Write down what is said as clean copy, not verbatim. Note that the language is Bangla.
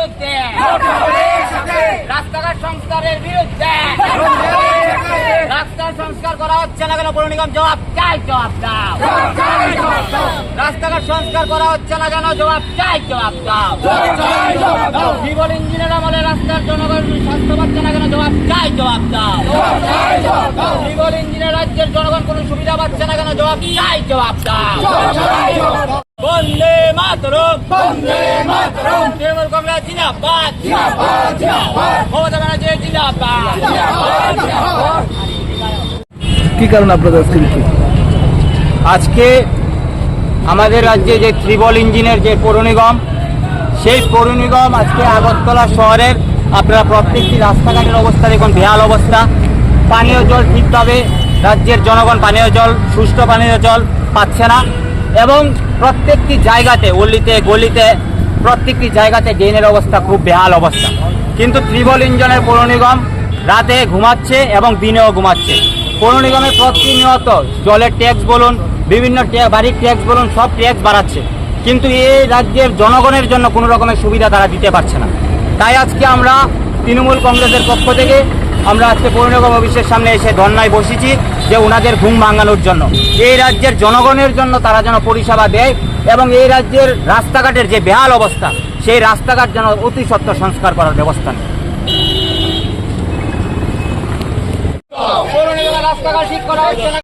বিরুদ্ধে, রাস্তাঘাট সংস্কারের বিরুদ্ধে, রাস্তার সংস্কার করা হচ্ছে না কেন পৌর নিগম জবাব চাই, জবাব দাও। রাস্তাঘাট সংস্কার করা হচ্ছে না কেন জবাব চাই, জবাব দাও। ট্রিপল ইঞ্জিনের আমলে রাস্তার জনগণ স্বাস্থ্য পাচ্ছে না কেন জবাব চাই, জবাব দাও। ট্রিপল ইঞ্জিনের রাজ্যের জনগণ কোনো সুবিধা পাচ্ছে না কেন জবাব চাই, জবাব দাও। বন্দে মাতরম, বন্দে মাতরম। তৃণমূল কংগ্রেস জিন্দাবাদ, জিন্দাবাদ, জিন্দাবাদ। মমতা ব্যানার্জি জিন্দাবাদ, জিন্দাবাদ, জিন্দাবাদ। কি কারণ আপনাদের আজকে আমাদের রাজ্যে যে ট্রিপল ইঞ্জিনের যে পৌর নিগম, সেই পৌর নিগম আজকে আগরতলা শহরের আপনারা প্রত্যেকটি রাস্তাঘাটের অবস্থা দেখুন, বেহাল অবস্থা। পানীয় জল ঠিকভাবে রাজ্যের জনগণ পানীয় জল, সুষ্ঠু পানীয় জল পাচ্ছে না এবং প্রত্যেকটি জায়গাতে অলিতে গলিতে প্রত্যেকটি জায়গাতে ড্রেনের অবস্থা খুব বেহাল অবস্থা। কিন্তু ট্রিপল ইঞ্জিনের পৌর নিগম রাতে ঘুমাচ্ছে এবং দিনেও ঘুমাচ্ছে। পৌর নিগমের প্রতিনিয়ত জলের ট্যাক্স বলুন, বিভিন্ন বাড়ির ট্যাক্স বলুন, সব ট্যাক্স বাড়াচ্ছে, কিন্তু এই রাজ্যের জনগণের জন্য কোনো রকমের সুবিধা তারা দিতে পারছে না। তাই আজকে আমরা তৃণমূল কংগ্রেসের পক্ষ থেকে আমরা আজকে পৌর নিগম অফিসের সামনে এসে ধর্নায় বসেছি যে ওনাদের ঘুম ভাঙানোর জন্য, এই রাজ্যের জনগণের জন্য তারা যেন পরিষেবা দেয় এবং এই রাজ্যের রাস্তাঘাটের যে বেহাল অবস্থা, সেই রাস্তাঘাট যেন অতি সত্বর সংস্কার করার ব্যবস্থা নেয়। পৌর নিগমের রাস্তাঘাট ঠিক করা হচ্ছে না।